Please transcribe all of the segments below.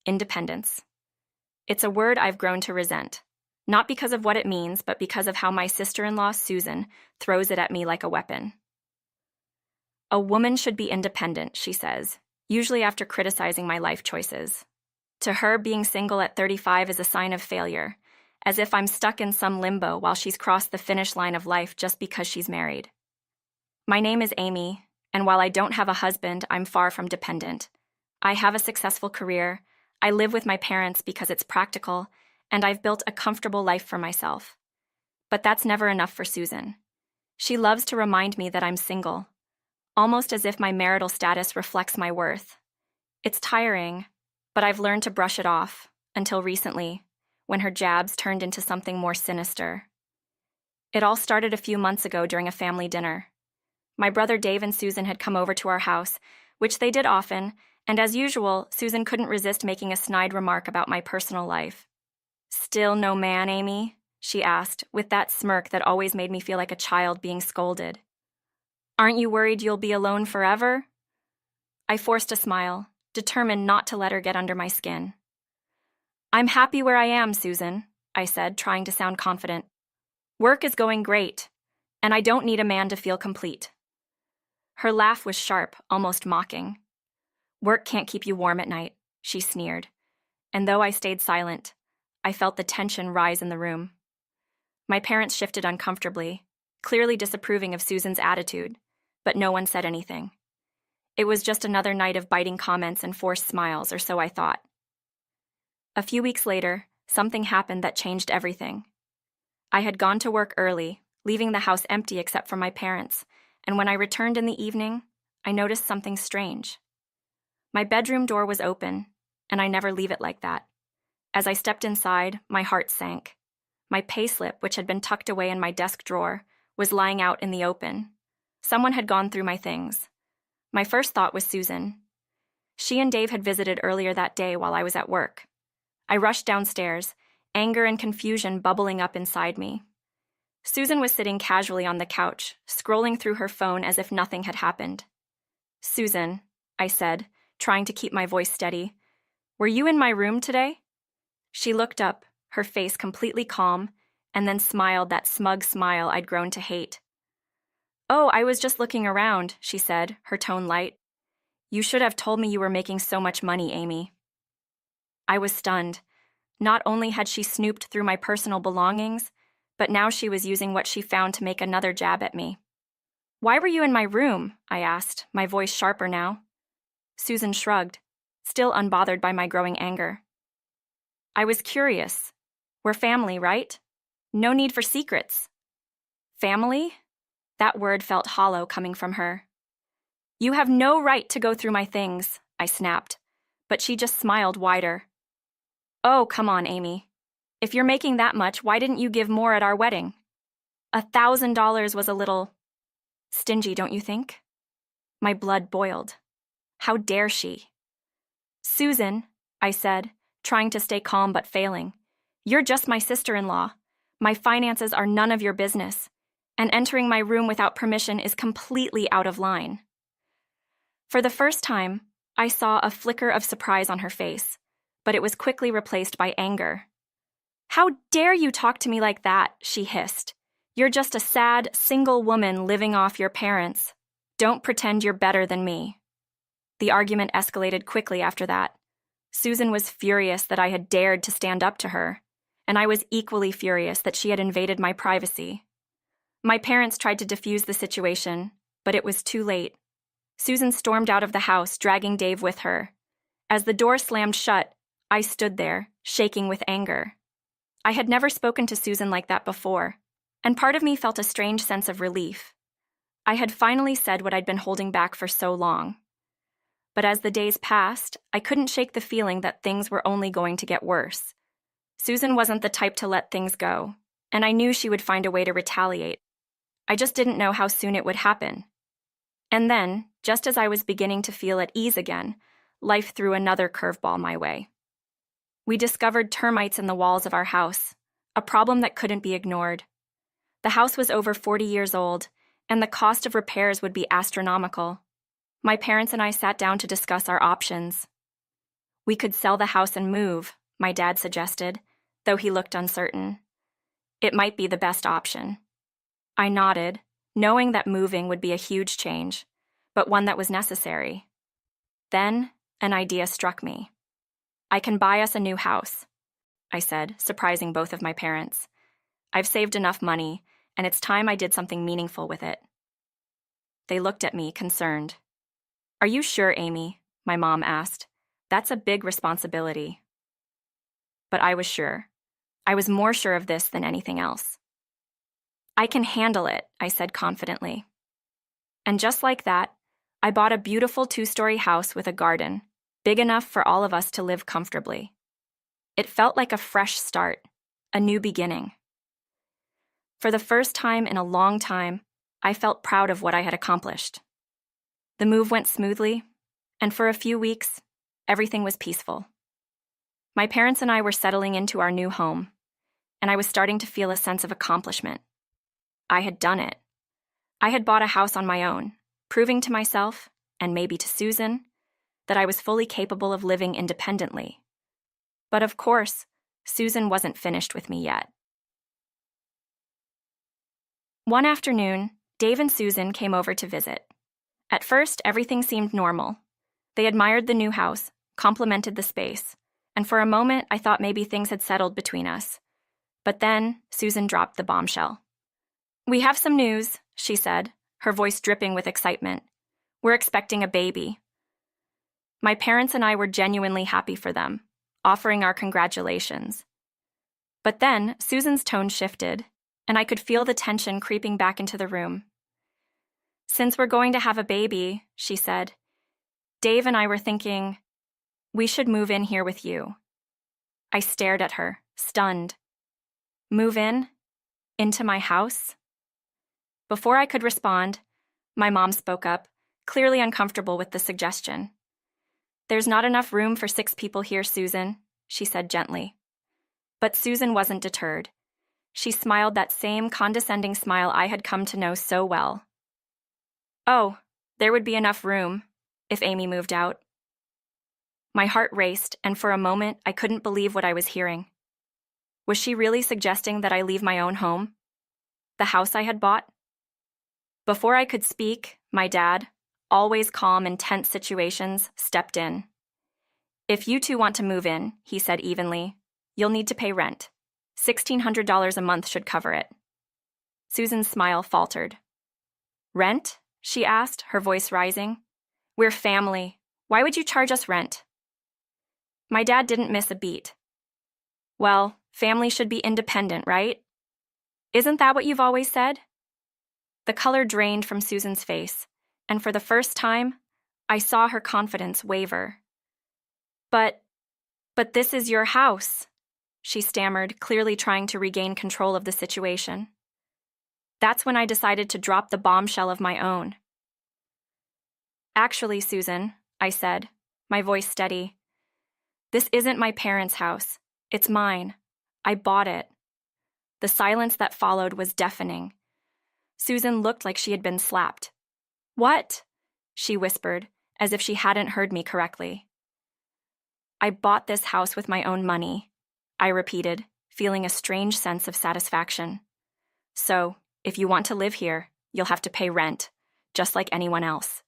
Independence. It's a word I've grown to resent, not because of what it means, but because of how my sister-in-law, Susan, throws it at me like a weapon. A woman should be independent, she says, usually after criticizing my life choices. To her, being single at 35 is a sign of failure, as if I'm stuck in some limbo while she's crossed the finish line of life just because she's married. My name is Amy, and while I don't have a husband, I'm far from dependent. I have a successful career, I live with my parents because it's practical, and I've built a comfortable life for myself. But that's never enough for Susan. She loves to remind me that I'm single, almost as if my marital status reflects my worth. It's tiring, but I've learned to brush it off, until recently, when her jabs turned into something more sinister. It all started a few months ago during a family dinner. My brother Dave and Susan had come over to our house, which they did often, and as usual, Susan couldn't resist making a snide remark about my personal life. "Still no man, Amy?" she asked, with that smirk that always made me feel like a child being scolded. "Aren't you worried you'll be alone forever?" I forced a smile, determined not to let her get under my skin. "I'm happy where I am, Susan," I said, trying to sound confident. "Work is going great, and I don't need a man to feel complete." Her laugh was sharp, almost mocking. "Work can't keep you warm at night," she sneered, and though I stayed silent, I felt the tension rise in the room. My parents shifted uncomfortably, clearly disapproving of Susan's attitude, but no one said anything. It was just another night of biting comments and forced smiles, or so I thought. A few weeks later, something happened that changed everything. I had gone to work early, leaving the house empty except for my parents, and when I returned in the evening, I noticed something strange. My bedroom door was open, and I never leave it like that. As I stepped inside, my heart sank. My payslip, which had been tucked away in my desk drawer, was lying out in the open. Someone had gone through my things. My first thought was Susan. She and Dave had visited earlier that day while I was at work. I rushed downstairs, anger and confusion bubbling up inside me. Susan was sitting casually on the couch, scrolling through her phone as if nothing had happened. "Susan," I said, trying to keep my voice steady, "were you in my room today?" She looked up, her face completely calm, and then smiled that smug smile I'd grown to hate. "Oh, I was just looking around," she said, her tone light. "You should have told me you were making so much money, Amy." I was stunned. Not only had she snooped through my personal belongings, but now she was using what she found to make another jab at me. "Why were you in my room?" I asked, my voice sharper now. Susan shrugged, still unbothered by my growing anger. "I was curious. We're family, right? No need for secrets." "Family?" That word felt hollow coming from her. "You have no right to go through my things," I snapped, but she just smiled wider. "Oh, come on, Amy. If you're making that much, why didn't you give more at our wedding? $1,000 was a little stingy, don't you think?" My blood boiled. How dare she? "Susan," I said, trying to stay calm but failing, "you're just my sister-in-law. My finances are none of your business, and entering my room without permission is completely out of line." For the first time, I saw a flicker of surprise on her face, but it was quickly replaced by anger. "How dare you talk to me like that?" she hissed. "You're just a sad, single woman living off your parents. Don't pretend you're better than me." The argument escalated quickly after that. Susan was furious that I had dared to stand up to her, and I was equally furious that she had invaded my privacy. My parents tried to defuse the situation, but it was too late. Susan stormed out of the house, dragging Dave with her. As the door slammed shut, I stood there, shaking with anger. I had never spoken to Susan like that before, and part of me felt a strange sense of relief. I had finally said what I'd been holding back for so long. But as the days passed, I couldn't shake the feeling that things were only going to get worse. Susan wasn't the type to let things go, and I knew she would find a way to retaliate. I just didn't know how soon it would happen. And then, just as I was beginning to feel at ease again, life threw another curveball my way. We discovered termites in the walls of our house, a problem that couldn't be ignored. The house was over 40 years old, and the cost of repairs would be astronomical. My parents and I sat down to discuss our options. We could sell the house and move, my dad suggested, though he looked uncertain. It might be the best option. I nodded, knowing that moving would be a huge change, but one that was necessary. Then, an idea struck me. I can buy us a new house, I said, surprising both of my parents. I've saved enough money, and it's time I did something meaningful with it. They looked at me, concerned. Are you sure, Amy? My mom asked. That's a big responsibility. But I was sure. I was more sure of this than anything else. I can handle it, I said confidently. And just like that, I bought a beautiful 2-story house with a garden, big enough for all of us to live comfortably. It felt like a fresh start, a new beginning. For the first time in a long time, I felt proud of what I had accomplished. The move went smoothly, and for a few weeks, everything was peaceful. My parents and I were settling into our new home, and I was starting to feel a sense of accomplishment. I had done it. I had bought a house on my own, proving to myself, and maybe to Susan, that I was fully capable of living independently. But of course, Susan wasn't finished with me yet. One afternoon, Dave and Susan came over to visit. At first, everything seemed normal. They admired the new house, complimented the space, and for a moment I thought maybe things had settled between us. But then, Susan dropped the bombshell. "We have some news," she said, her voice dripping with excitement. "We're expecting a baby." My parents and I were genuinely happy for them, offering our congratulations. But then, Susan's tone shifted, and I could feel the tension creeping back into the room. "Since we're going to have a baby," she said, "Dave and I were thinking, we should move in here with you." I stared at her, stunned. Move in? Into my house? Before I could respond, my mom spoke up, clearly uncomfortable with the suggestion. "There's not enough room for 6 people here, Susan," she said gently. But Susan wasn't deterred. She smiled that same condescending smile I had come to know so well. "Oh, there would be enough room, if Amy moved out." My heart raced, and for a moment I couldn't believe what I was hearing. Was she really suggesting that I leave my own home? The house I had bought? Before I could speak, my dad, always calm in tense situations, stepped in. "If you two want to move in," he said evenly, "you'll need to pay rent. $1,600 a month should cover it." Susan's smile faltered. "Rent?" she asked, her voice rising. "We're family. Why would you charge us rent?" My dad didn't miss a beat. "Well, family should be independent, right? Isn't that what you've always said?" The color drained from Susan's face, and for the first time, I saw her confidence waver. But this is your house," she stammered, clearly trying to regain control of the situation. That's when I decided to drop the bombshell of my own. "Actually, Susan," I said, my voice steady, "this isn't my parents' house. It's mine. I bought it." The silence that followed was deafening. Susan looked like she had been slapped. "What?" she whispered, as if she hadn't heard me correctly. "I bought this house with my own money," I repeated, feeling a strange sense of satisfaction. "So, if you want to live here, you'll have to pay rent, just like anyone else."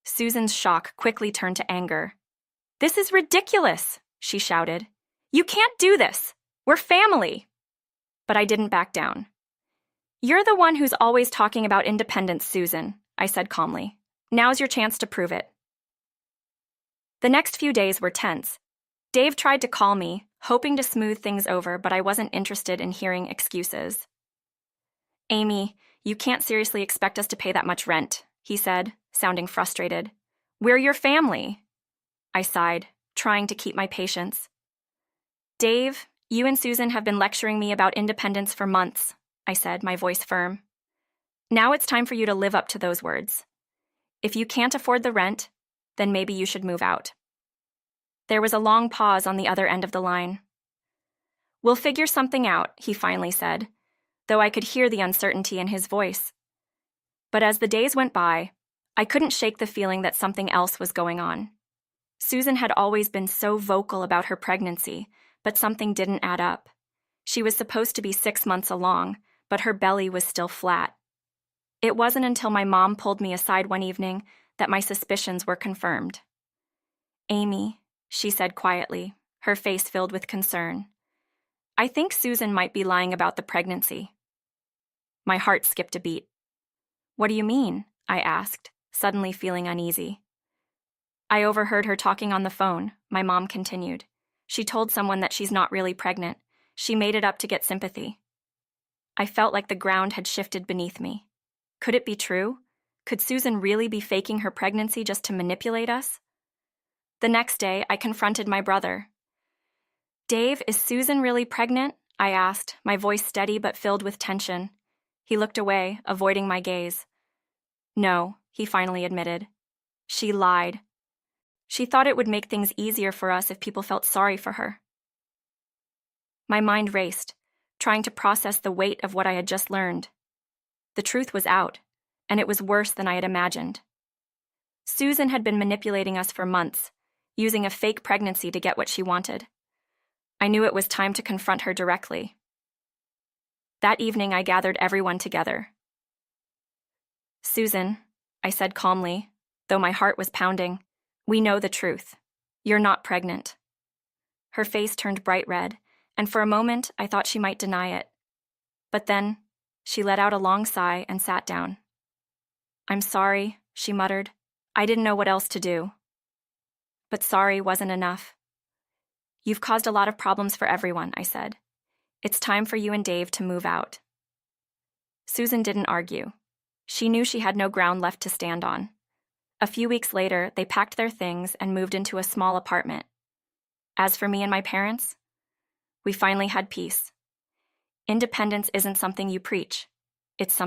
Susan's shock quickly turned to anger. "This is ridiculous," she shouted. "You can't do this. We're family." But I didn't back down. "You're the one who's always talking about independence, Susan," I said calmly. "Now's your chance to prove it." The next few days were tense. Dave tried to call me, hoping to smooth things over, but I wasn't interested in hearing excuses. "Amy, you can't seriously expect us to pay that much rent," he said, sounding frustrated. "We're your family." I sighed, trying to keep my patience. "Dave, you and Susan have been lecturing me about independence for months," I said, my voice firm. "Now it's time for you to live up to those words. If you can't afford the rent, then maybe you should move out." There was a long pause on the other end of the line. "We'll figure something out," he finally said, though I could hear the uncertainty in his voice. But as the days went by, I couldn't shake the feeling that something else was going on. Susan had always been so vocal about her pregnancy, but something didn't add up. She was supposed to be 6 months along, but her belly was still flat. It wasn't until my mom pulled me aside one evening that my suspicions were confirmed. "Amy," she said quietly, her face filled with concern, "I think Susan might be lying about the pregnancy." My heart skipped a beat. "What do you mean?" I asked, suddenly feeling uneasy. "I overheard her talking on the phone," my mom continued. "She told someone that she's not really pregnant. She made it up to get sympathy." I felt like the ground had shifted beneath me. Could it be true? Could Susan really be faking her pregnancy just to manipulate us? The next day, I confronted my brother. "Dave, is Susan really pregnant?" I asked, my voice steady but filled with tension. He looked away, avoiding my gaze. "No," he finally admitted. "She lied. She thought it would make things easier for us if people felt sorry for her." My mind raced, trying to process the weight of what I had just learned. The truth was out, and it was worse than I had imagined. Susan had been manipulating us for months, using a fake pregnancy to get what she wanted. I knew it was time to confront her directly. That evening, I gathered everyone together. "Susan," I said calmly, though my heart was pounding, "we know the truth. You're not pregnant." Her face turned bright red, and for a moment I thought she might deny it. But then, she let out a long sigh and sat down. "I'm sorry," she muttered. "I didn't know what else to do." But sorry wasn't enough. "You've caused a lot of problems for everyone," I said. "It's time for you and Dave to move out." Susan didn't argue. She knew she had no ground left to stand on. A few weeks later, they packed their things and moved into a small apartment. As for me and my parents, we finally had peace. Independence isn't something you preach. It's something